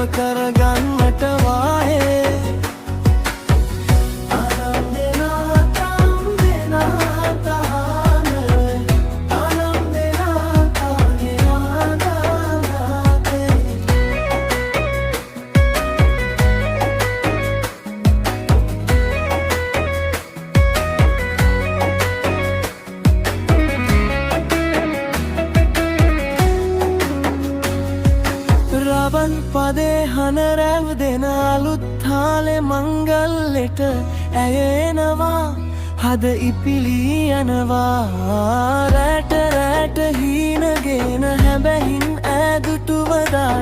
කරගන්නට වායේ රබන් පදේ හන රැව් දෙන අලුත් තාලේ මංගල්ලෙට ඇය එනවා හද ඉපිලී යනවා රැට රැට හීනගෙන හැබැහින් ඈදුටුවදා